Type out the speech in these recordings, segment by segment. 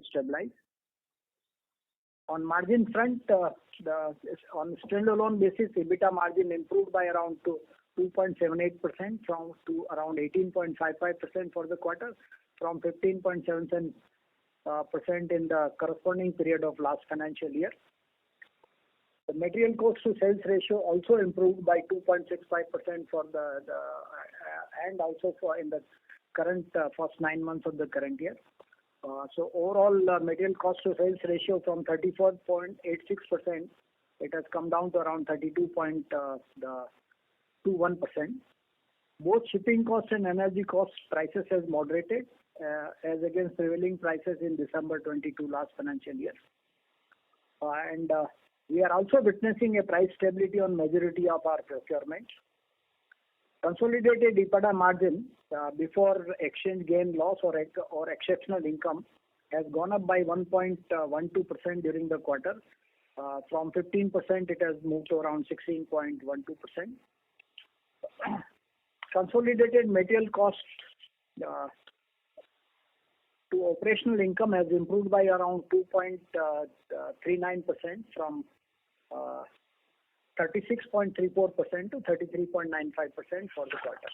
stabilize. On margin front, on standalone basis, EBITDA margin improved by around 2.78% to around 18.55% for the quarter, from 15.77% in the corresponding period of last financial year. The material cost to sales ratio also improved by 2.65% for and also in the current first 9 months of the current year. So overall, material cost to sales ratio from 34.86%, it has come down to around 32.21%. Both shipping costs and energy costs prices has moderated as against prevailing prices in December 22 last financial year. And we are also witnessing a price stability on majority of our procurement. Consolidated EBITDA margin before exchange gain loss or exceptional income has gone up by 1.12% during the quarter. From 15% it has moved to around 16.12%. Consolidated material cost to operational income has improved by around 2.39% from 36.34% to 33.95% for the quarter.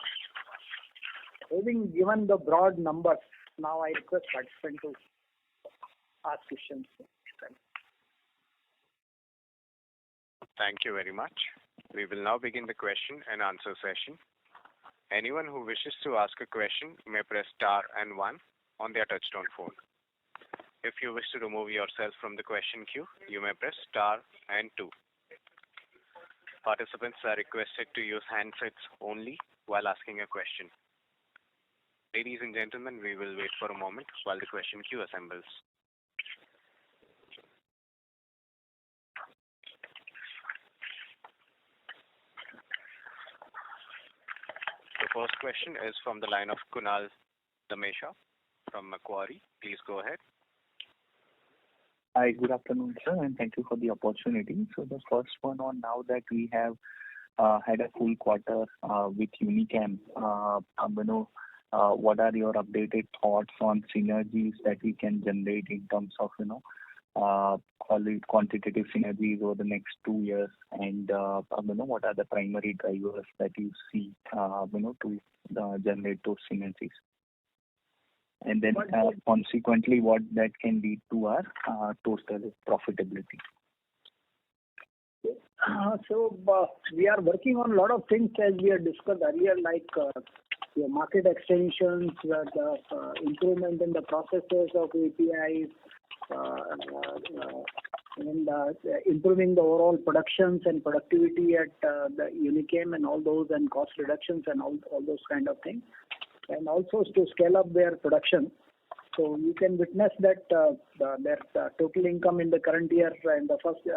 Having given the broad numbers, now I request participants to ask questions. Thank you very much. We will now begin the question and answer session. Anyone who wishes to ask a question may press star and 1 on their touchtone phone. If you wish to remove yourself from the question queue, you may press star and 2. Participants are requested to use handsets only while asking a question. Ladies and gentlemen, we will wait for a moment while the question queue assembles. The first question is from the line of Kunal Dhamesha from Macquarie. Please go ahead. Hi, good afternoon, sir, and thank you for the opportunity. So the first one on now that we have had a full quarter with Unichem, what are your updated thoughts on synergies that we can generate in terms of, call it quantitative synergies over the next 2 years, and what are the primary drivers that you see, to generate those synergies? And then consequently, what that can lead to our total profitability. So we are working on a lot of things as we had discussed earlier, like the market extensions, the improvement in the processes of APIs, and improving the overall productions and productivity at the Unichem and all those, and cost reductions and all those kind of things. And also to scale up their production. So you can witness that their total income in the current year in the first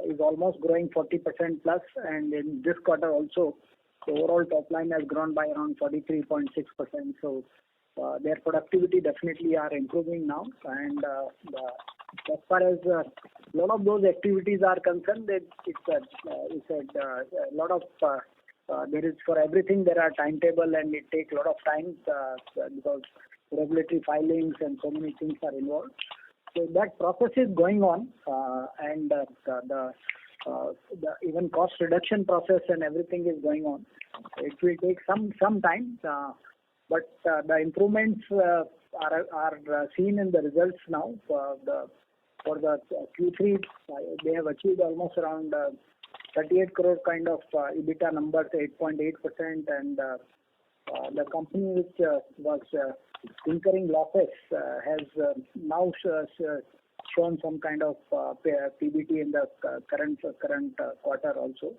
is almost growing 40% plus, and in this quarter also the overall top line has grown by around 43.6%. So their productivity definitely are improving now, and as far as a lot of those activities are concerned, it's a lot of there is, for everything there are timetable, and it takes a lot of time because regulatory filings and so many things are involved. So that process is going on, and the even cost reduction process and everything is going on. It will take some time, but the improvements are seen in the results now. For the Q3, they have achieved almost around 38 crore kind of EBITDA numbers, 8.8%, and the company which was incurring losses has now shown some kind of PBT in the current quarter also,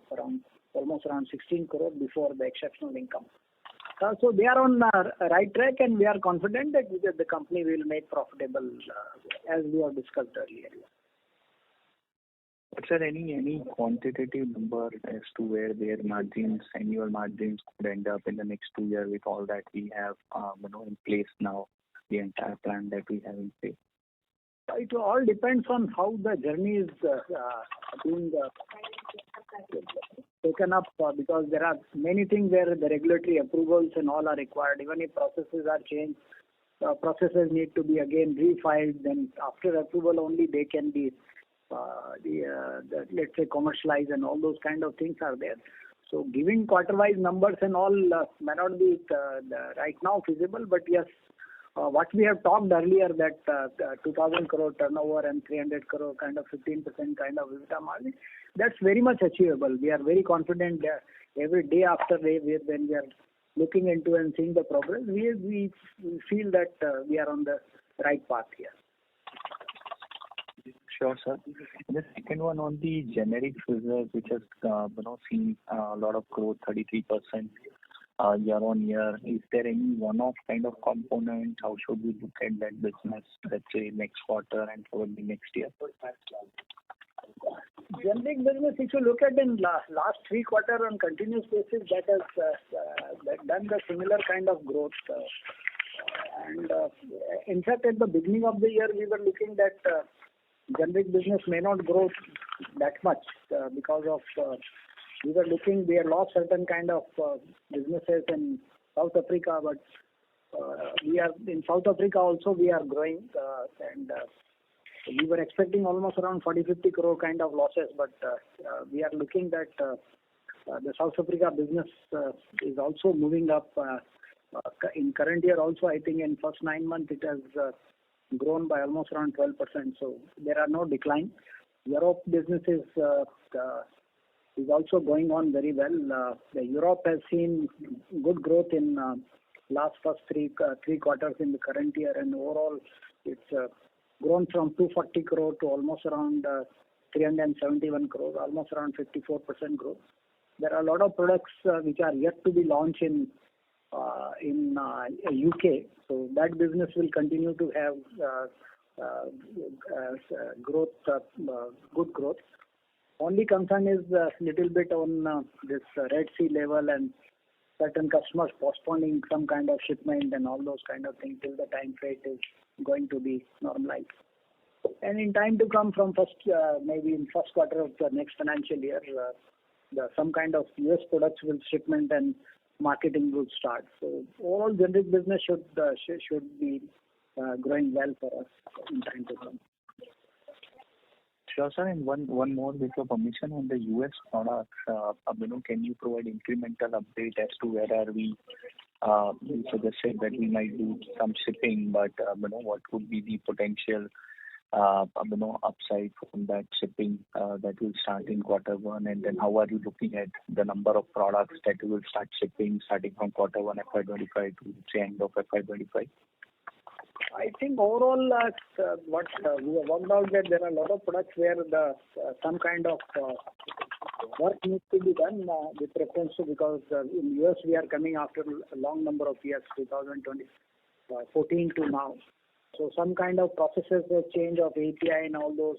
almost around 16 crore before the exceptional income. So they are on right track, and we are confident that the company will make profitable as we have discussed earlier. But sir, any quantitative number as to where their margins, annual margins could end up in the next 2 years with all that we have in place now, the entire plan that we have in place? It all depends on how the journey is being taken up, because there are many things where the regulatory approvals and all are required. Even if processes are changed, processes need to be again refiled. Then after approval only they can be let's say commercialized, and all those kind of things are there. So giving quarter-wise numbers and all may not be right now feasible, but yes, what we have talked earlier, that 2,000 crore turnover and 300 crore kind of 15% kind of EBITDA margin, that's very much achievable. We are very confident that every day after day when we are looking into and seeing the progress, we feel that we are on the right path here. Sure, sir. The second one on the generic business, which has seen a lot of growth, 33% year on year. Is there any one-off kind of component? How should we look at that business, let's say next quarter and probably next year? Generic business, if you look at in last 3 quarters on continuous basis, that has done the similar kind of growth. And in fact, at the beginning of the year, we were looking that generic business may not grow that much because of we had lost certain kind of businesses in South Africa, but we are in South Africa also we are growing, and we were expecting almost around 40-50 crore kind of losses, but we are looking that the South Africa business is also moving up. In current year also, I think in first 9 months it has grown by almost around 12%. So there are no decline. Europe business is also going on very well. Europe has seen good growth in last first three quarters in the current year, and overall it's grown from 240 crore to almost around 371 crore, almost around 54% growth. There are a lot of products which are yet to be launched in UK, so that business will continue to have growth, good growth. Only concern is little bit on this Red Sea level and certain customers postponing some kind of shipment and all those kind of things till the time freight is going to be normalized. And in time to come from maybe in first quarter of the next financial year, some kind of US products will shipment and marketing will start. So overall generic business should be growing well for us in time to come. Sure, sir. And one more with your permission on the US products, can you provide incremental update as to where are we? You suggested that we might do some shipping, but what would be the potential upside from that shipping that will start in quarter one, and then how are you looking at the number of products that you will start shipping starting from quarter one FY25 to the end of FY25? I think overall, what we have worked out that there are a lot of products where some kind of work needs to be done with reference to, because in US we are coming after a long number of years, 2014 to now. So some kind of processes of change of API and all those.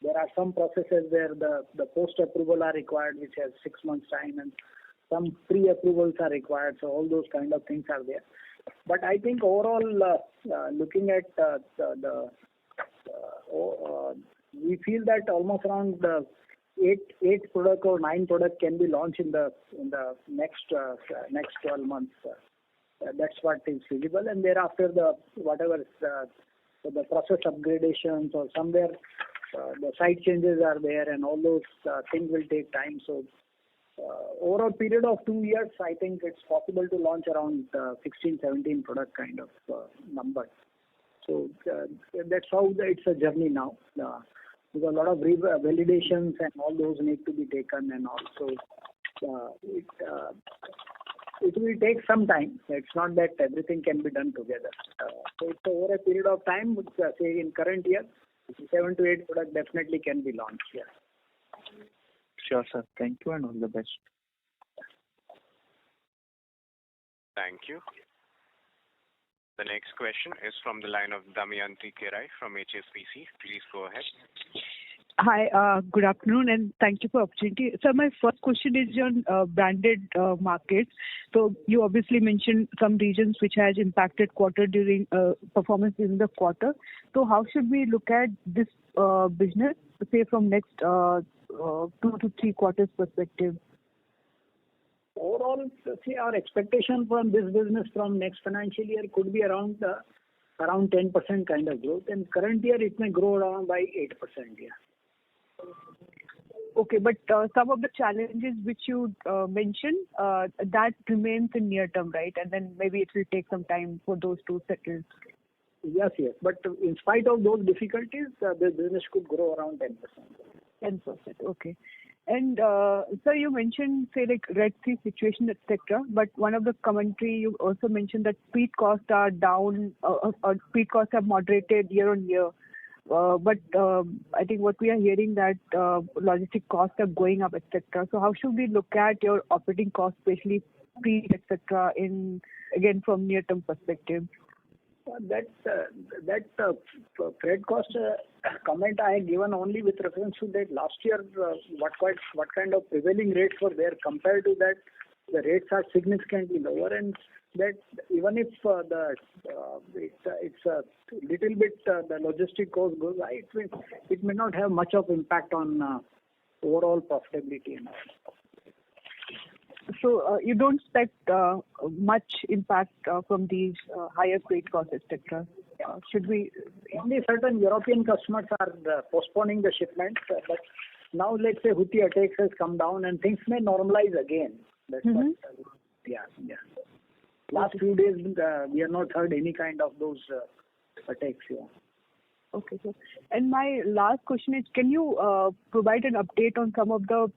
There are some processes where the post-approval are required, which has 6 months time, and some pre-approvals are required. So all those kind of things are there. But I think overall, looking at we feel that almost around 8 product or 9 product can be launched in the next 12 months. That's what is feasible, and thereafter the process upgradations or somewhere the site changes are there, and all those things will take time. So over a period of 2 years, I think it's possible to launch around 16-17 product kind of number. So that's how it's a journey now. Because a lot of validations and all those need to be taken, and also it will take some time. It's not that everything can be done together. So it's over a period of time, say in current year, 7 to 8 product definitely can be launched here. Sure, sir. Thank you and all the best. Thank you. The next question is from the line of Damayanti Kerai from HSBC. Please go ahead. Hi, good afternoon, and thank you for the opportunity. So my first question is on branded markets. So you obviously mentioned some regions which has impacted performance during the quarter. So how should we look at this business, say from next 2 to 3 quarters perspective? Overall, see, our expectation from this business from next financial year could be around around 10% kind of growth, and current year it may grow around by 8%. Yeah. Okay, but some of the challenges which you mentioned, that remains in near term, right? And then maybe it will take some time for those to settle. Yes. But in spite of those difficulties, the business could grow around 10%. 10%, okay. And sir, you mentioned say like Red Sea situation, etc. But one of the commentary you also mentioned that feed costs are down, or feed costs have moderated year on year. But I think what we are hearing that logistic costs are going up, etc. So how should we look at your operating costs, especially feed, etc. in again from near term perspective? That freight cost comment I had given only with reference to that last year, what kind of prevailing rates were there. Compared to that, the rates are significantly lower, and that even if it's a little bit the logistic cost goes high, it may not have much of impact on overall profitability and all. So you don't expect much impact from these higher freight costs, etc. Should we? Only certain European customers are postponing the shipments, but now let's say Houthi attacks has come down and things may normalize again. That's what. Yeah. Last few days we have not heard any kind of those attacks. Yeah. Okay, sir. And my last question is, can you provide an update on some of the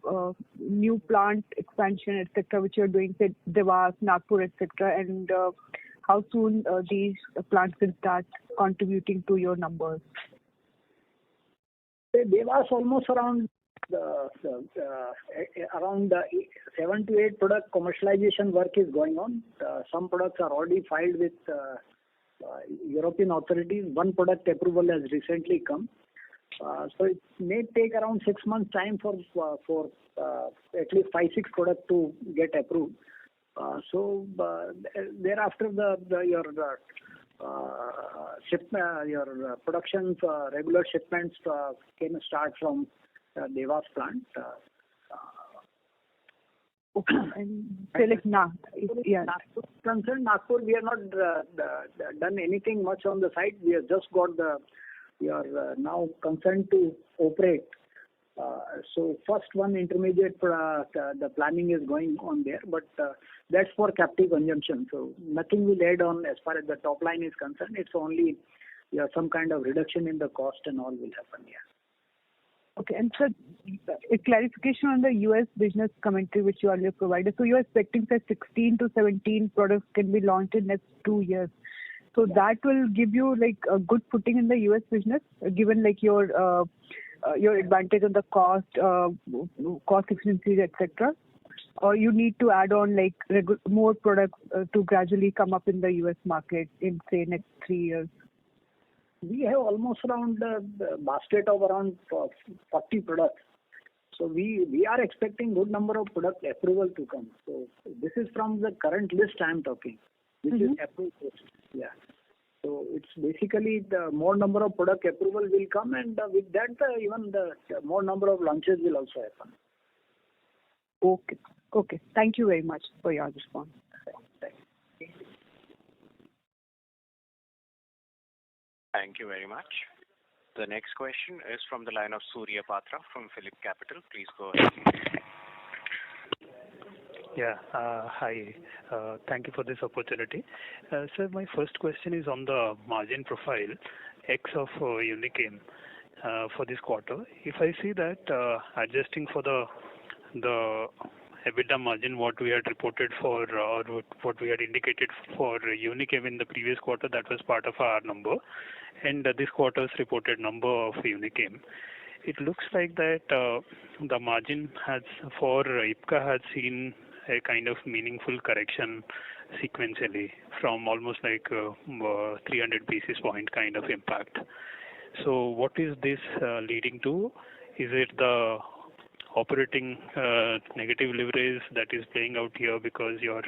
new plant expansion, etc., which you're doing, say Devas, Nagpur, etc., and how soon these plants will start contributing to your numbers? Devas almost around 7 to 8 product commercialization work is going on. Some products are already filed with European authorities. One product approval has recently come. So it may take around 6 months time for at least 5-6 products to get approved. So thereafter your productions, regular shipments can start from Devas plant. Okay. And say like Nagpur, we have not done anything much on the site. We have just got your now consent to operate. So first one intermediate, the planning is going on there, but that's for captive consumption. So nothing will add on as far as the top line is concerned. It's only some kind of reduction in the cost and all will happen. Yeah. Okay, and sir, a clarification on the U.S. business commentary which you earlier provided. So you're expecting that 16 to 17 products can be launched in next 2 years. So that will give you like a good footing in the U.S. business, given like your advantage on the cost efficiencies, etc. Or you need to add on like more products to gradually come up in the U.S. market in say next 3 years. We have almost around a basket of around 40 products. So we are expecting good number of product approval to come. So this is from the current list I am talking. This is approved list. Yeah. So it's basically the more number of product approval will come, and with that even the more number of launches will also happen. Okay. Thank you very much for your response. Thank you very much. The next question is from the line of Surya Patra from Phillip Capital. Please go ahead. Yeah. Hi. Thank you for this opportunity. Sir, my first question is on the margin profile X of Unichem for this quarter. If I see that adjusting for the EBITDA margin, what we had reported for or what we had indicated for Unichem in the previous quarter, that was part of our number, and this quarter's reported number of Unichem. It looks like that the margin has for Ipca has seen a kind of meaningful correction sequentially from almost like 300 basis point kind of impact. So what is this leading to? Is it the operating negative leverage that is playing out here because your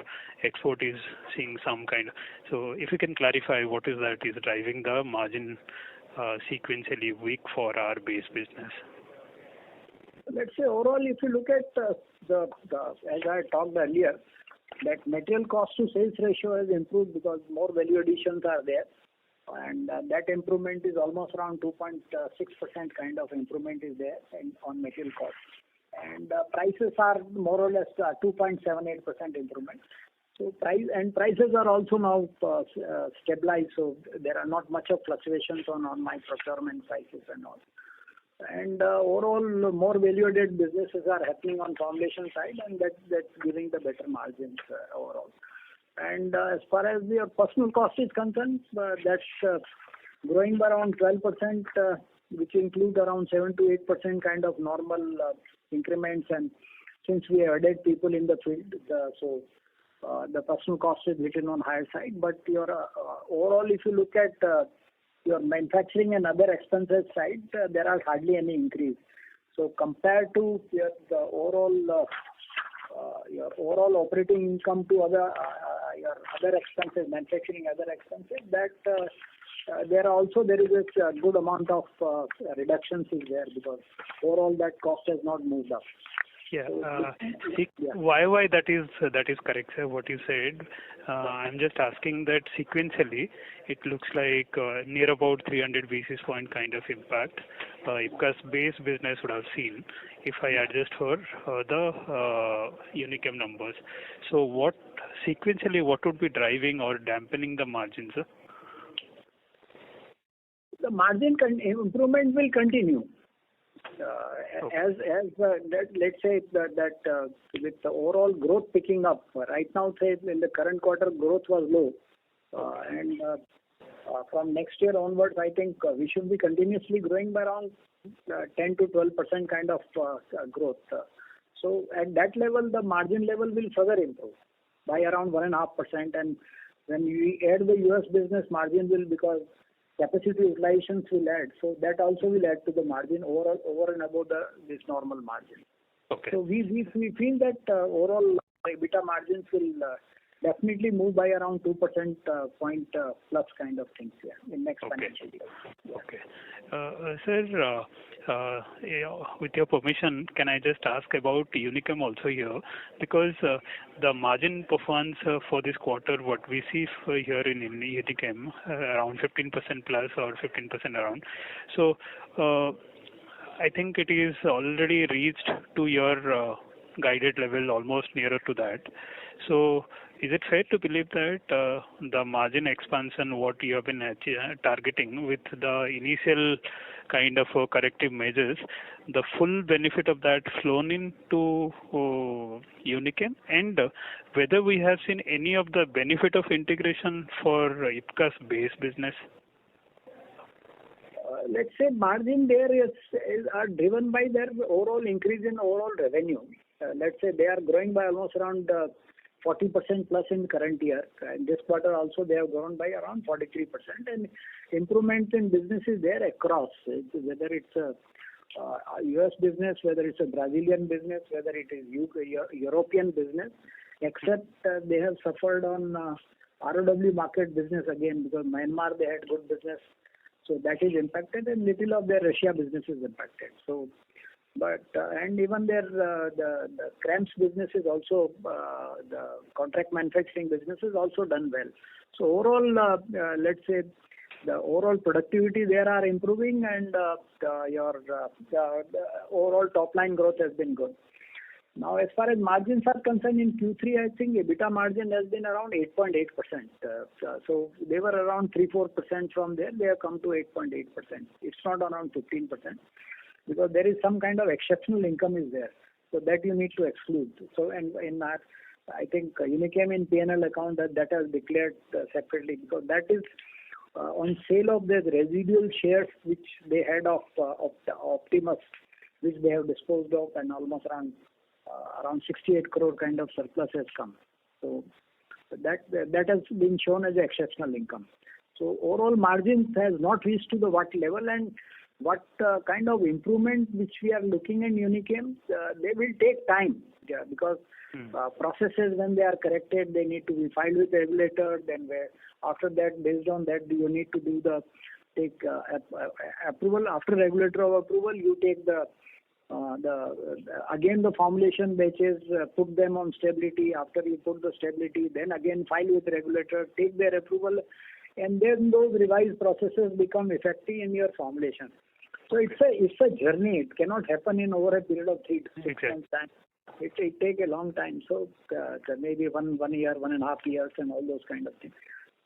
export is seeing some kind? So if you can clarify what is that is driving the margin sequentially weak for our base business. Let's say overall, if you look at as I talked earlier, that material cost to sales ratio has improved because more value additions are there. and that improvement is almost around 2.6% kind of improvement is there on material cost. And prices are more or less 2.78% improvement. So prices are also now stabilized, so there are not much of fluctuations on my procurement prices and all. And overall, more value-added businesses are happening on formulation side, and that's giving the better margins overall. And as far as your personal cost is concerned, that's growing by around 12%, which includes around 7 to 8% kind of normal increments. And since we added people in the field, so the personal cost is written on higher side. But your overall, if you look at your manufacturing and other expenses side, there are hardly any increase. So compared to your overall operating income to other your other expenses, manufacturing other expenses, that there is a good amount of reductions is there, because overall that cost has not moved up. Yeah. Why that is correct, sir, what you said. I'm just asking that sequentially, it looks like near about 300 basis point kind of impact Ipca's base business would have seen if I adjust for the Unichem numbers. So what would be driving or dampening the margins, sir? The margin improvement will continue. Let's say that with the overall growth picking up, right now, say in the current quarter growth was low, and from next year onwards, I think we should be continuously growing by around 10 to 12% kind of growth. So at that level, the margin level will further improve by around 1.5%, and when we add the US business, margin will, because capacity utilizations will add, so that also will add to the margin over and above this normal margin. Okay. So we feel that overall EBITDA margins will definitely move by around 2% point plus kind of things in next financial year. Yeah. Okay. Sir, with your permission, can I just ask about Unichem also here? Because the margin performance for this quarter, what we see here in Unichem, around 15% plus or 15% around. So I think it is already reached to your guided level, almost nearer to that. So is it fair to believe that the margin expansion, what you have been targeting with the initial kind of corrective measures, the full benefit of that flown into Unichem, and whether we have seen any of the benefit of integration for Ipca's base business? Let's say margin there are driven by their overall increase in overall revenue. Let's say they are growing by almost around 40% plus in current year. And this quarter also they have grown by around 43%. And improvement in business is there across, whether it's a US business, whether it's a Brazilian business, whether it is European business, except they have suffered on ROW market business again, because Myanmar they had good business. So that is impacted, and little of their Russia business is impacted. So, but and even their the CRAMS business is also the contract manufacturing business is also done well. So overall, let's say the overall productivity there are improving, and the overall top line growth has been good. Now, as far as margins are concerned in Q3, I think EBITDA margin has been around 8.8%. So they were around 3-4% from there. They have come to 8.8%. It's not around 15%, because there is some kind of exceptional income is there. So that you need to exclude. So and in our, I think Unichem in P&L account that has declared separately, because that is on sale of the residual shares which they had of Optimus, which they have disposed of, and almost around 68 crore kind of surplus has come. So that has been shown as exceptional income. So overall margins has not reached to the what level, and what kind of improvement which we are looking in Unichem, they will take time, because processes, when they are corrected, they need to be filed with the regulator. Then after that, based on that, you need to do take approval. After regulator approval, you take again the formulation batches, put them on stability. After you put the stability, then again file with the regulator, take their approval, and then those revised processes become effective in your formulation. So it's a journey. It cannot happen in over a period of 3 to 6 months time. It take a long time. So maybe 1 year, 1.5 years, and all those kind of things.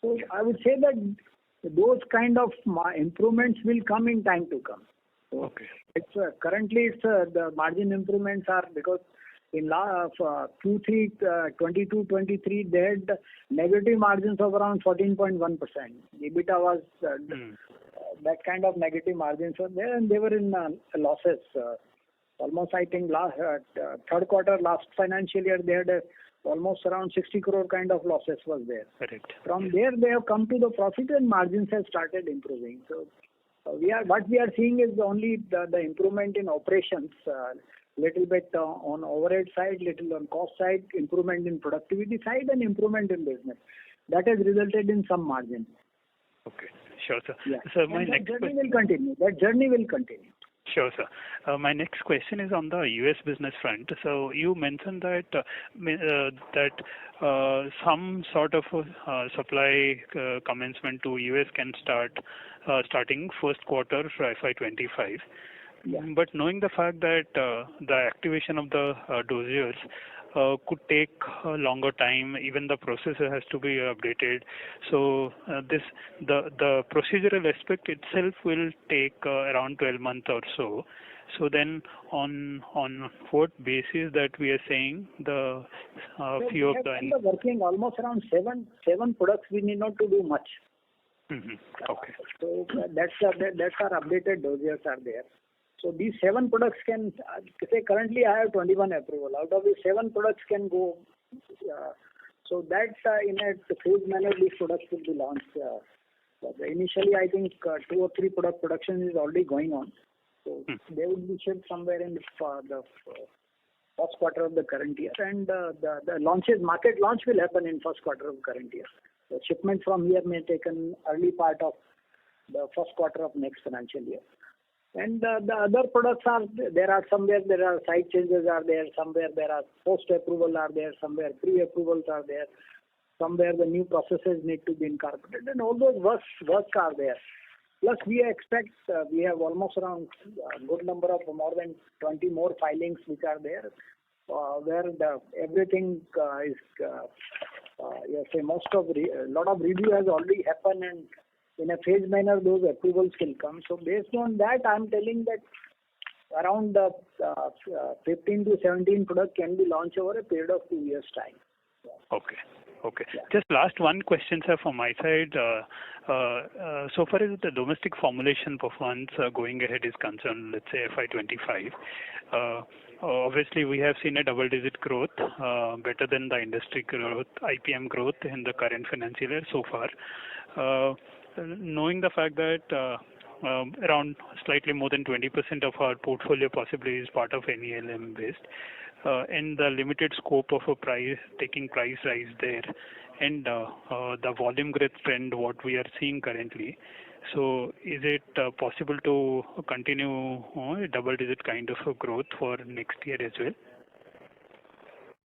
So I would say that those kind of improvements will come in time to come. So it's currently the margin improvements are because in Q3 22-23 they had negative margins of around 14.1%. EBITDA was that kind of negative margins were there, and they were in losses. Almost I think third quarter last financial year they had almost around 60 crore kind of losses was there. Correct. From there they have come to the profit and margins have started improving. So what we are seeing is only the improvement in operations, little bit on overhead side, little on cost side, improvement in productivity side, and improvement in business. That has resulted in some margin. Okay, sure, sir. Yeah. So my next journey will continue. That journey will continue. Sure, sir. My next question is on the U.S. business front. So you mentioned that some sort of supply commencement to U.S. can start starting first quarter for FY25. Yeah. But knowing the fact that the activation of the dossiers could take a longer time, even the processor has to be updated. So the procedural aspect itself will take around 12 months or so. So then on what basis that we are saying the few of the working almost around seven products, we need not to do much. Okay. So that's our updated dossiers are there. So these 7 products can say currently I have 21 approval. Out of these 7 products can go. So that in a phased manner these products will be launched. Initially I think 2 or 3 product production is already going on. So they will be shipped somewhere in the first quarter of the current year, and the market launch will happen in first quarter of current year. The shipment from here may take an early part of the first quarter of next financial year. And the other products are somewhere there are site changes are there, somewhere there are post approval are there, somewhere pre approvals are there, somewhere the new processes need to be incorporated, and all those work are there. Plus we expect we have almost around a good number of more than 20 more filings which are there, where everything is a lot of review has already happened, and in a phased manner those approvals will come. So based on that, I am telling that around 15 to 17 products can be launched over a period of 2 years' time. Okay. Yeah. Just last one question, sir, from my side. So far as the domestic formulation performance going ahead is concerned, let's say FY25, obviously we have seen a double-digit growth, better than the industry growth, IPM growth in the current financial year so far. Knowing the fact that around slightly more than 20% of our portfolio possibly is part of NELM based, and the limited scope of taking price rise there, and the volume growth trend what we are seeing currently. So is it possible to continue a double-digit kind of a growth for next year as well?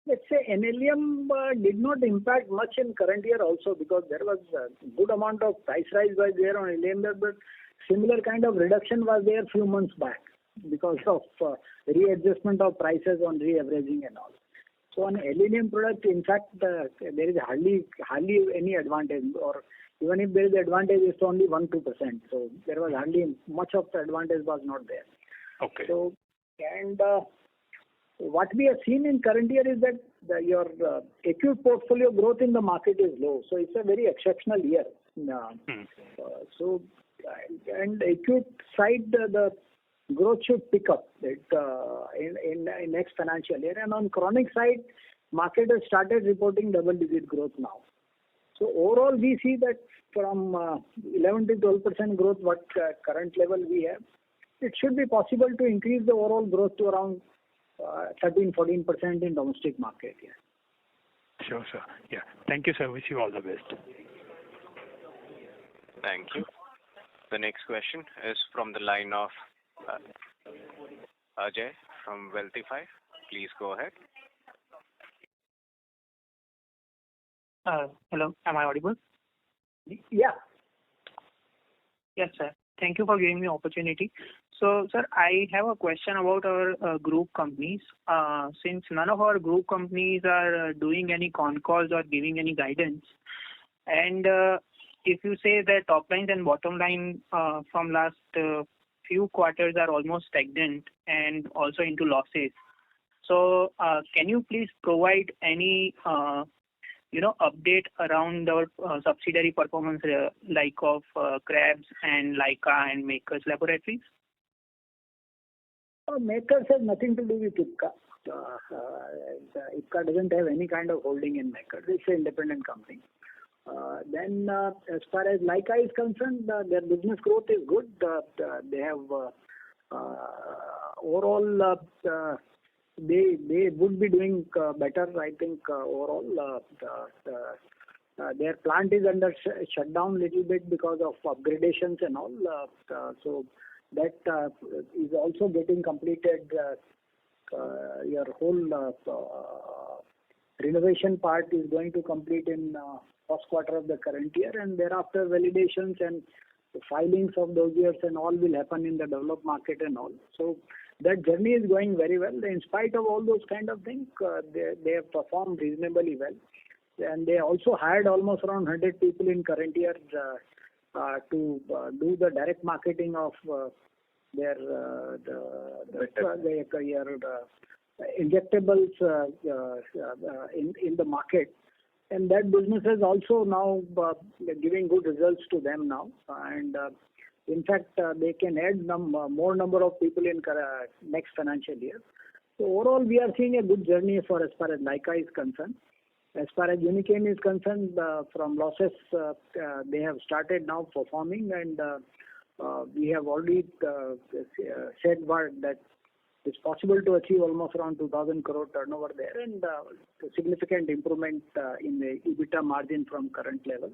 Let's say NLM did not impact much in current year also, because there was a good amount of price rise was there on NLM, but similar kind of reduction was there few months back because of readjustment of prices on re-averaging and all. So on NLM product, in fact, there is hardly any advantage, or even if there is advantage, it's only 1-2%. So there was hardly much of the advantage was not there. Okay. So and what we have seen in current year is that your acute portfolio growth in the market is low. So it's a very exceptional year. So and acute side the growth should pick up in next financial year. And on chronic side, market has started reporting double-digit growth now. So overall, we see that from 11 to 12% growth, what current level we have, it should be possible to increase the overall growth to around 13-14% in domestic market. Yeah. Sure, sir. Yeah. Thank you, sir. Wish you all the best. Thank you. The next question is from the line of Ajay from Wealthify. Please go ahead. Hello, am I audible? Yeah. Yes, sir. Thank you for giving me opportunity. So, sir, I have a question about our group companies. Since none of our group companies are doing any con calls or giving any guidance, and if you say that top line and bottom line from last few quarters are almost stagnant and also into losses. So, can you please provide any update around our subsidiary performance like of Krebs and Leica and Makers Laboratories? Makers has nothing to do with Ipca. Ipca doesn't have any kind of holding in Makers. It's an independent company. Then, as far as Leica is concerned, their business growth is good. They have overall, they would be doing better, I think, overall. Their plant is under shutdown little bit because of upgradations and all. So that is also getting completed. Your whole renovation part is going to complete in first quarter of the current year, and thereafter validations and filings of those years and all will happen in the developed market and all. So that journey is going very well. In spite of all those kind of things, they have performed reasonably well. And they also hired almost around 100 people in current year to do the direct marketing of their injectables in the market. And that business is also now giving good results to them now. And in fact, they can add more number of people in next financial year. So overall, we are seeing a good journey as far as Leica is concerned. As far as Unichem is concerned, from losses, they have started now performing, and we have already said that it's possible to achieve almost around 2,000 crore turnover there, and significant improvement in the EBITDA margin from current level.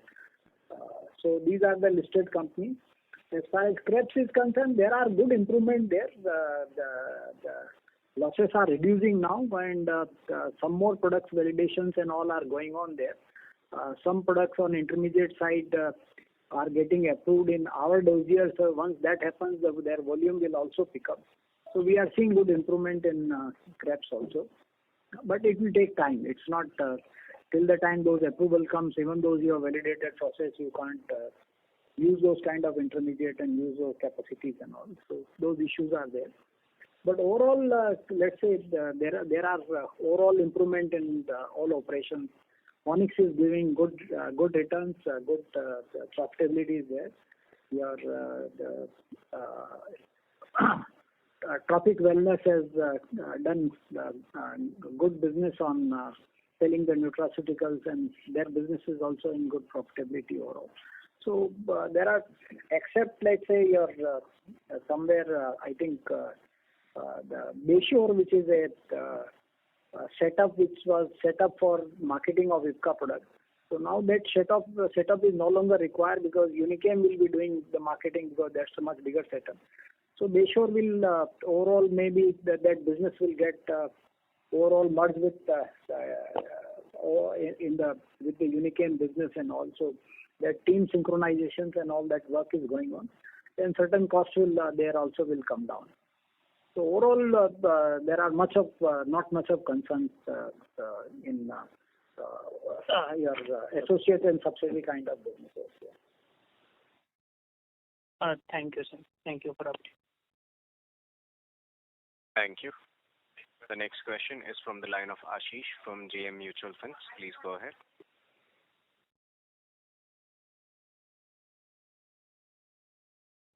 So these are the listed companies. As far as Krebs is concerned, there are good improvement there. The losses are reducing now, and some more products validations and all are going on there. Some products on intermediate side are getting approved in our dossier. So once that happens, their volume will also pick up. So we are seeing good improvement in Krebs also. But it will take time. It's not till the time those approval comes, even though you have validated process, you can't use those kind of intermediate and use those capacities and all. So those issues are there. But overall, let's say there are overall improvement in all operations. Onyx is giving good returns, good profitability is there. Your Tropic Wellness has done good business on selling the nutraceuticals, and their business is also in good profitability overall. So there are, except let's say your somewhere I think the Bayshore, which is a setup which was set up for marketing of Ipca products. So now that setup is no longer required because Unichem will be doing the marketing because that's a much bigger setup. So Bayshore will overall maybe that business will get overall merged with with the Unichem business, and also that team synchronizations and all that work is going on. Then certain costs will there also will come down. So overall, there are not much of concerns in your associate and subsidiary kind of businesses. Thank you, sir. Thank you for update. Thank you. The next question is from the line of Ashish from JM Mutual Funds. Please go ahead.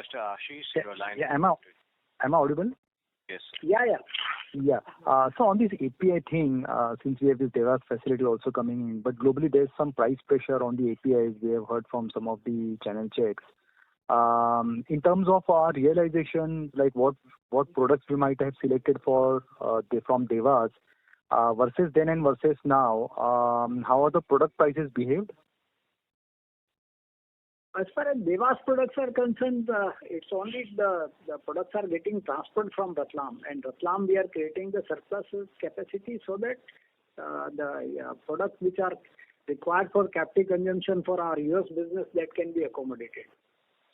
Mr. Ashish, your line. Yeah, am I audible? Yes. Yeah. So on this API thing, since we have this Devas facility also coming in, but globally there's some price pressure on the APIs. We have heard from some of the channel checks. In terms of our realization, like what products we might have selected for from Devas versus then and versus now, how are the product prices behaved? As far as Devas products are concerned, it's only the products are getting transferred from Ratlam, and Ratlam we are creating the surplus capacity so that the products which are required for captive consumption for our US business, that can be accommodated.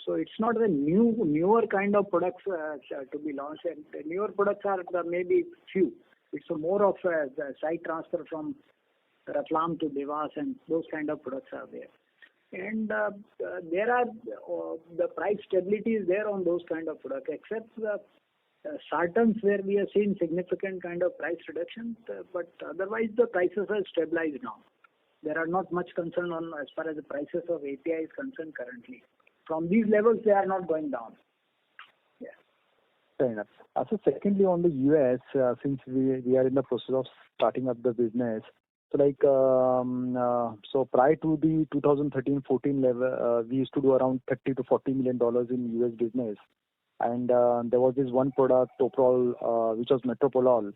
So it's not the newer kind of products to be launched. And the newer products are maybe few. It's more of a site transfer from Ratlam to Devas, and those kind of products are there. And there are the price stability is there on those kind of products, except the sartans where we have seen significant kind of price reduction, but otherwise the prices are stabilized now. There are not much concern on as far as the prices of API is concerned currently. From these levels, they are not going down. Yeah. Fair enough. So secondly, on the US, since we are in the process of starting up the business, so like so prior to the 2013-14 level, we used to do around $30 to $40 million in US business, and there was this one product, Toprol, which was Metoprolol.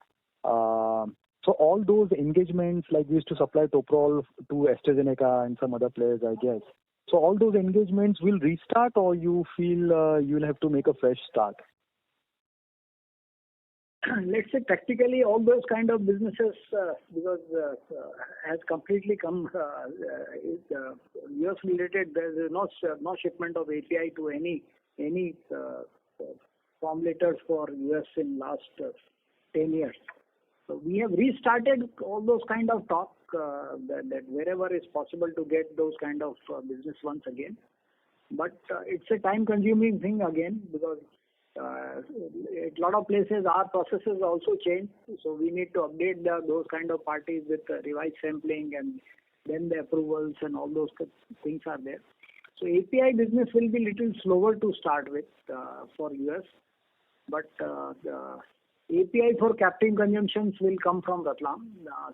So all those engagements, like we used to supply Toprol to AstraZeneca and some other players, I guess. So all those engagements will restart, or you feel you'll have to make a fresh start? Let's say practically all those kind of businesses, because has completely come US related. There is no shipment of API to any formulators for US in last 10 years. So we have restarted all those kind of talk that wherever is possible to get those kind of business once again. But it's a time-consuming thing again, because a lot of places our processes also change. So we need to update those kind of parties with revised sampling, and then the approvals and all those things are there. So API business will be little slower to start with for US, but the API for captive consumptions will come from Ratlam.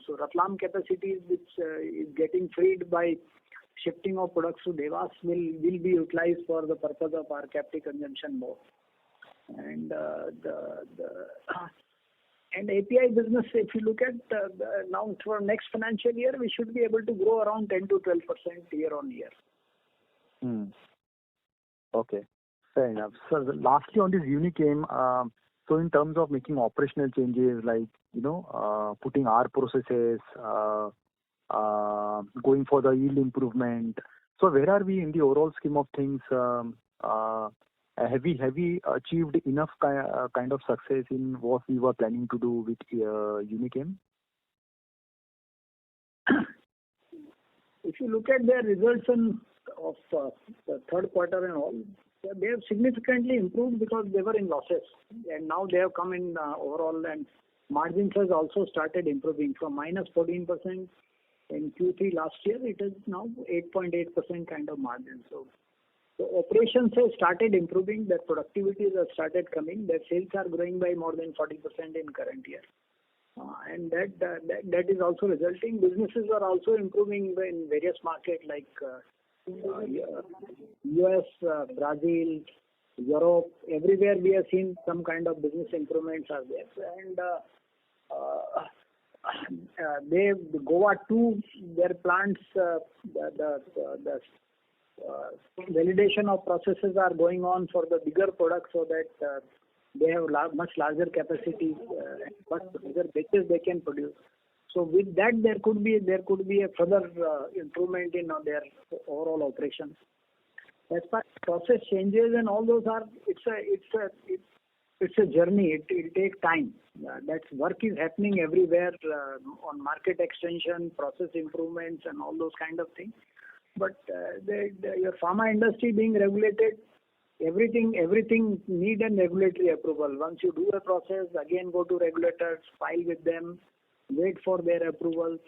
So Ratlam capacity which is getting freed by shifting of products to Devas will be utilized for the purpose of our captive consumption more. And and API business, if you look at now for next financial year, we should be able to grow around 10 to 12% year on year. Okay, fair enough. So lastly, on this Unichem, so in terms of making operational changes, like putting our processes, going for the yield improvement. So where are we in the overall scheme of things? Have we achieved enough kind of success in what we were planning to do with Unichem? If you look at their results of the third quarter and all, they have significantly improved because they were in losses, and now they have come in overall, and margins has also started improving from minus 14% in Q3 last year. It is now 8.8% kind of margin. So operations have started improving. Their productivities have started coming. Their sales are growing by more than 40% in current year, and that is also resulting. Businesses are also improving in various markets like US, Brazil, Europe. Everywhere we have seen some kind of business improvements are there, and they Goa 2, their plants, the validation of processes are going on for the bigger products, so that they have much larger capacity, much bigger batches they can produce. So with that, there could be a further improvement in their overall operations. As far as process changes and all those are, it's a journey. It will take time. That work is happening everywhere on market extension, process improvements, and all those kind of things. But your pharma industry being regulated, everything need a regulatory approval. Once you do a process, again go to regulators, file with them, wait for their approvals,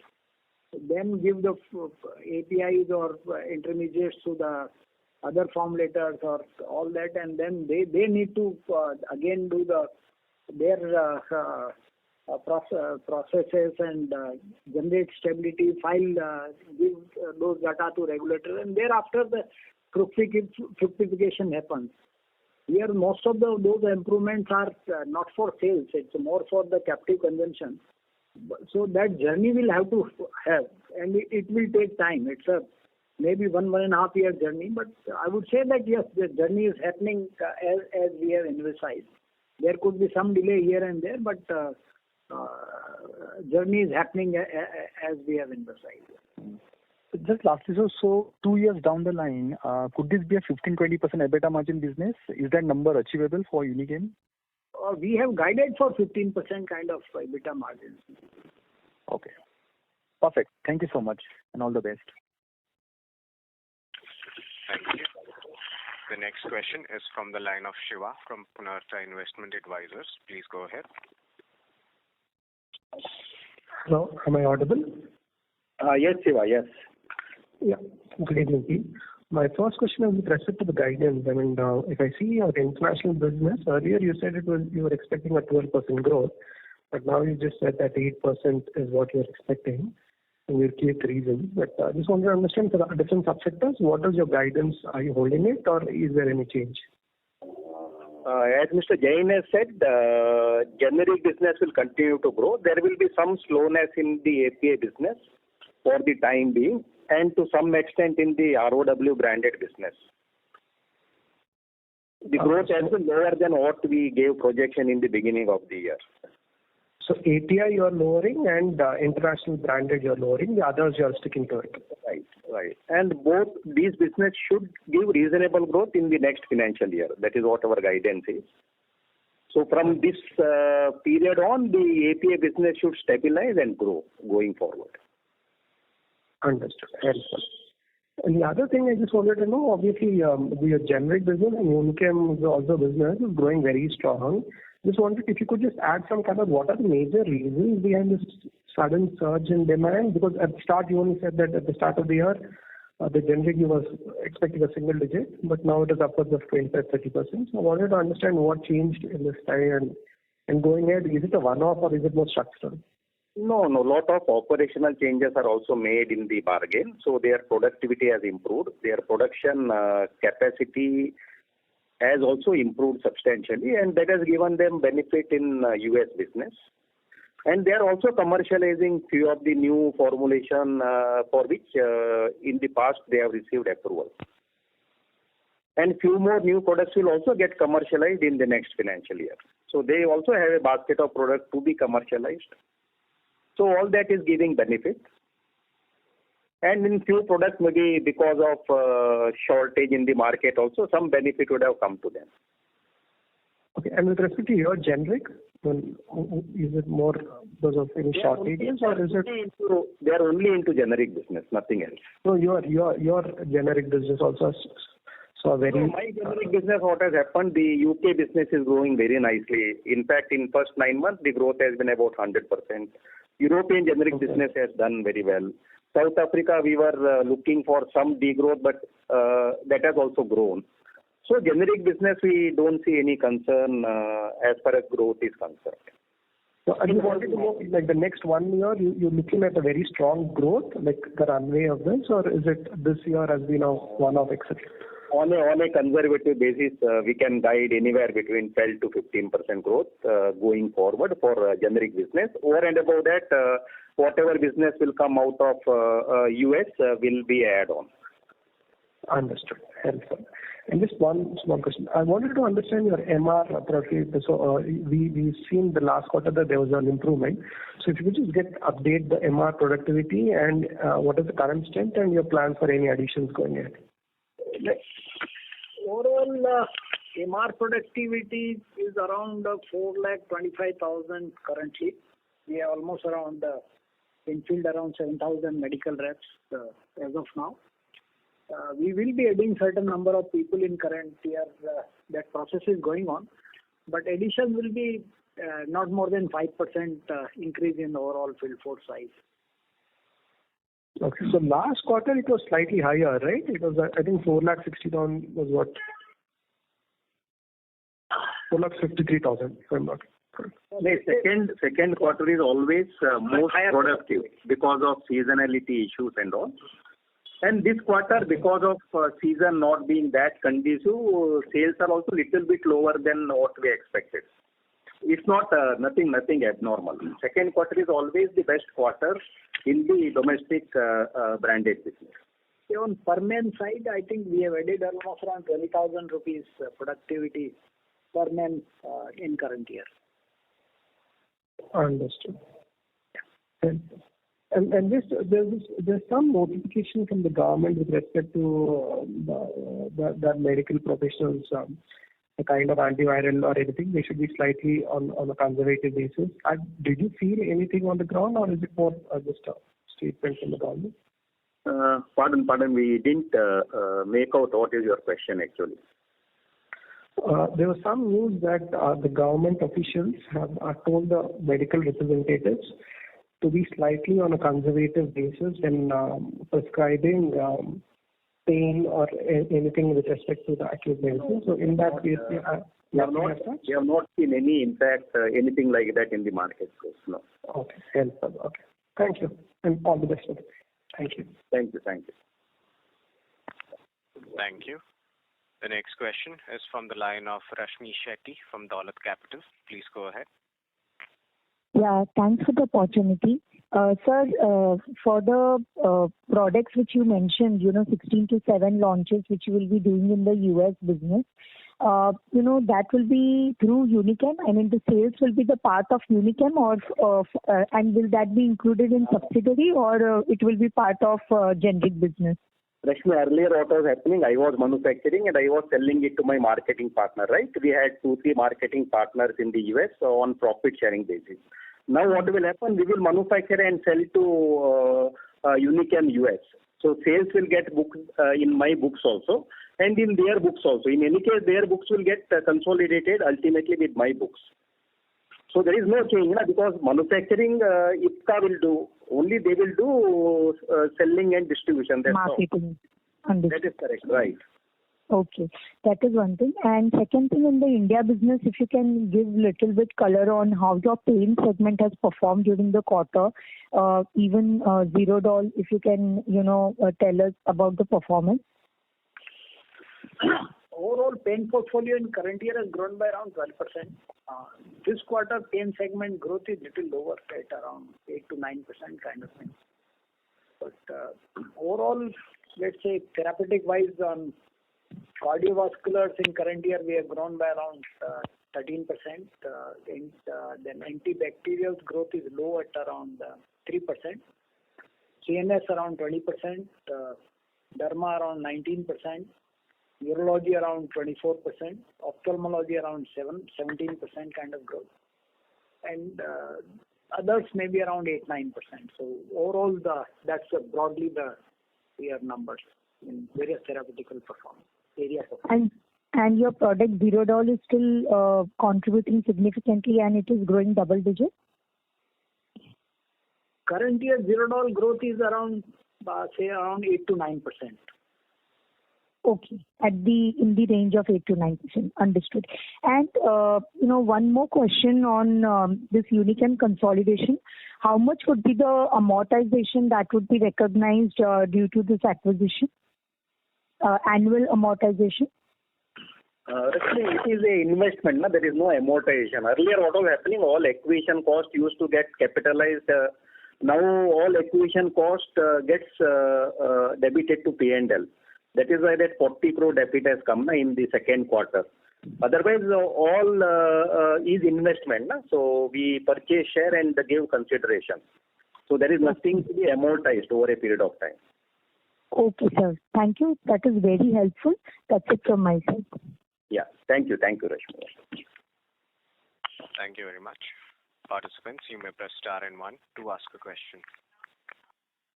then give the APIs or intermediates to the other formulators or all that, and then they need to again do their processes and generate stability, file, give those data to regulators, and thereafter the fructification happens. Here most of those improvements are not for sales, it's more for the captive consumption. So that journey will have to have, and it will take time. It's a maybe 1.5 year journey, but I would say that yes, the journey is happening as we have envisaged. There could be some delay here and there, but journey is happening as we have envisaged. Just lastly, so 2 years down the line, could this be a 15-20% EBITDA margin business? Is that number achievable for Unichem? We have guided for 15% kind of EBITDA margins. Okay. Perfect. Thank you so much, and all the best. Thank you. The next question is from the line of Shiva from Punartha Investment Advisors. Please go ahead. Hello, am I audible? Yes, Shiva, yes. Yeah, good evening, team. My first question is with respect to the guidance. I mean, if I see your international business, earlier you said you were expecting a 12% growth, but now you just said that 8% is what you're expecting, and you gave the reasons. But I just want to understand for the different subsectors, what is your guidance? Are you holding it, or is there any change? As Mr. Jain has said, generic business will continue to grow. There will be some slowness in the API business for the time being, and to some extent in the ROW branded business. The growth has been lower than what we gave projection in the beginning of the year. So API you are lowering, and international branded you are lowering. The others you are sticking to it. Right. And both these business should give reasonable growth in the next financial year. That is what our guidance is. So from this period on, the API business should stabilize and grow going forward. Understood. Helpful. And the other thing I just wanted to know, obviously, your generic business and Unichem is also business is growing very strong. Just wondered if you could just add some kind of what are the major reasons behind this sudden surge in demand? Because at the start you only said that at the start of the year, the generic you was expecting a single digit, but now it is upwards of 25-30%. So I wanted to understand what changed in this time, and going ahead, is it a one-off or is it more structural? No. Lot of operational changes are also made in the bargain. So their productivity has improved. Their production capacity has also improved substantially, and that has given them benefit in US business. And they are also commercializing few of the new formulation for which in the past they have received approval. And few more new products will also get commercialized in the next financial year. So they also have a basket of products to be commercialized. So all that is giving benefit. And in few products, maybe because of shortage in the market also, some benefit would have come to them. Okay, and with respect to your generic, is it more because of any shortages, or is it? They are only into generic business, nothing else. So your generic business also saw very. So my generic business, what has happened? The UK business is growing very nicely. In fact, in first 9 months, the growth has been about 100%. European generic business has done very well. South Africa, we were looking for some degrowth, but that has also grown. So generic business, we don't see any concern as far as growth is concerned. So I just wanted to know, like the next 1 year, you're looking at a very strong growth, like the runway of this, or is it this year has been a one-off exception? On a conservative basis, we can guide anywhere between 12 to 15% growth going forward for generic business. Over and above that, whatever business will come out of US will be add on. Understood. Helpful. And just one small question. I wanted to understand your MR productivity. So we've seen the last quarter that there was an improvement. So if you could just update the MR productivity and what is the current strength and your plans for any additions going ahead. Overall, MR productivity is around 4,25,000 currently. We are almost around in field around 7,000 medical reps as of now. We will be adding certain number of people in current year. That process is going on, but addition will be not more than 5% increase in overall field force size. Okay, so last quarter it was slightly higher, right? It was, I think, 4,60,000 was what? 4,53,000, if I'm not correct. Second quarter is always most productive because of seasonality issues and all. And this quarter, because of season not being that conducive, sales are also little bit lower than what we expected. It's not nothing abnormal. Second quarter is always the best quarter in the domestic branded business. On per man side, I think we have added almost around 20,000 rupees productivity per man in current year. Understood. Yeah. And there's some notification from the government with respect to the medical professionals, the kind of antiviral or anything. They should be slightly on a conservative basis. Did you feel anything on the ground, or is it more just a statement from the government? Pardon, we didn't make out what is your question actually. There was some news that the government officials have told the medical representatives to be slightly on a conservative basis in prescribing pain or anything with respect to the acute medicine. So in that case, we have not seen any impact, anything like that in the market. No. Okay, helpful. Okay, thank you, and all the best. Thank you. Thank you. Thank you. The next question is from the line of Rashmi Shetty from Dolat Capital. Please go ahead. Yeah, thanks for the opportunity. Sir, for the products which you mentioned, 16 to 7 launches which you will be doing in the US business, that will be through Unichem. I mean, the sales will be the part of Unichem, and will that be included in subsidiary, or it will be part of generic business? Rashmi, earlier what was happening, I was manufacturing and I was selling it to my marketing partner, right? We had 2-3 marketing partners in the US on profit sharing basis. Now what will happen, we will manufacture and sell to Unichem US. So sales will get booked in my books also and in their books also. In any case, their books will get consolidated ultimately with my books. So there is no change because manufacturing Ipca will do. Only they will do selling and distribution. That's marketing. All. That is correct, right. Okay, that is one thing. And second thing, in the India business, if you can give little bit color on how your pain segment has performed during the quarter, even Zerodol, if you can, tell us about the performance. Overall pain portfolio in current year has grown by around 12%. This quarter pain segment growth is little lower at around 8 to 9% kind of thing. But overall, let's say therapeutic wise on cardiovasculars in current year we have grown by around 13%. Then antibacterials growth is low at around 3%. CNS around 20%. Derma around 19%. Urology around 24%, ophthalmology around 17% kind of growth, and others maybe around 8-9%. So overall, that's broadly the year numbers in various therapeutical performance areas. And your product Zerodol is still contributing significantly, and it is growing double digit. Current year Zerodol growth is around say around 8 to 9%. Okay, in the range of 8 to 9%. Understood. And one more question on this Unichem consolidation. How much would be the amortization that would be recognized due to this acquisition? Annual amortization? Actually, it is an investment. There is no amortization. Earlier, what was happening? All acquisition cost used to get capitalized. Now all acquisition cost gets debited to P&L. That is why that 40 crore debit has come in the second quarter. Otherwise, all is investment. So we purchase share and give consideration. So there is nothing to be amortized over a period of time. Okay, sir. Thank you. That is very helpful. That's it from my side. Yeah. Thank you, Rashmi. Thank you very much. Participants, you may press star and 1 to ask a question.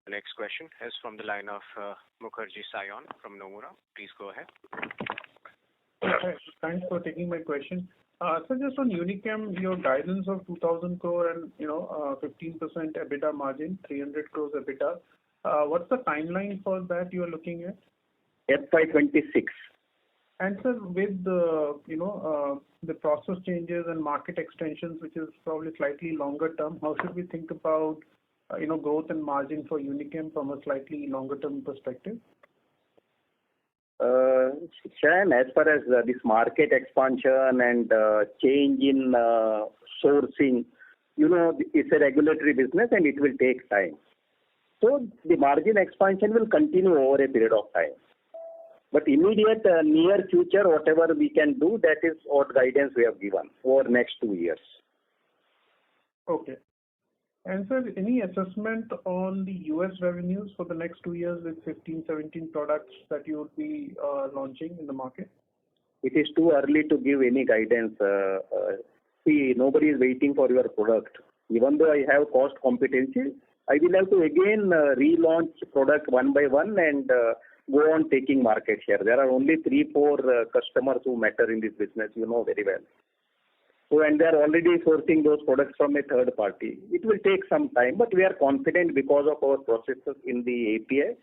The next question is from the line of Mukherjee Sayon from Nomura. Please go ahead. Thanks for taking my question. So just on Unichem, your guidance of 2,000 crore and 15% EBITDA margin, 300 crores EBITDA. What's the timeline for that you are looking at? FY26. And sir, with the process changes and market extensions, which is probably slightly longer term, how should we think about growth and margin for Unichem from a slightly longer term perspective? Shayan, as far as this market expansion and change in sourcing, it's a regulatory business and it will take time. So the margin expansion will continue over a period of time. But immediate near future, whatever we can do, that is what guidance we have given for next 2 years. Okay. And sir, any assessment on the US revenues for the next 2 years with 15, 17 products that you would be launching in the market? It is too early to give any guidance. See, nobody is waiting for your product. Even though I have cost competency, I will have to again relaunch product one by one and go on taking market share. There are only 3-4 customers who matter in this business, you know very well. So, and they are already sourcing those products from a third party. It will take some time, but we are confident because of our processes in the API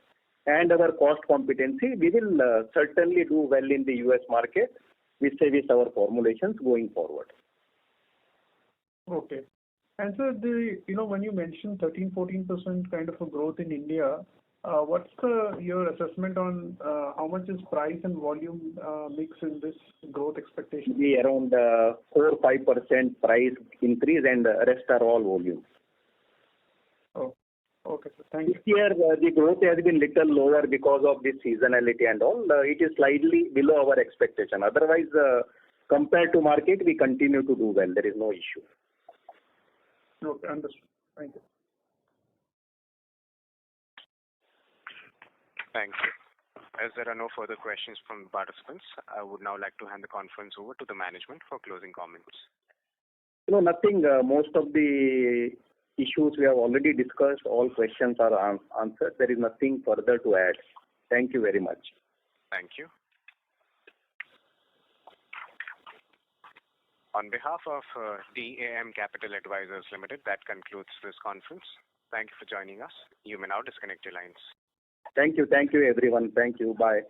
and our cost competency. We will certainly do well in the US market with our formulations going forward. Okay. And sir, when you mentioned 13-14% kind of a growth in India, what's your assessment on how much is price and volume mix in this growth expectation? Be around 4-5% price increase, and rest are all volume. Oh, okay, sir. Thank you. This year the growth has been little lower because of this seasonality and all. It is slightly below our expectation. Otherwise, compared to market, we continue to do well. There is no issue. Okay, understood. Thank you. Thank you. As there are no further questions from the participants, I would now like to hand the conference over to the management for closing comments. Nothing. Most of the issues we have already discussed. All questions are answered. There is nothing further to add. Thank you very much. Thank you. On behalf of DAM Capital Advisors Limited, that concludes this conference. Thank you for joining us. You may now disconnect your lines. Thank you. Thank you, everyone. Thank you. Bye.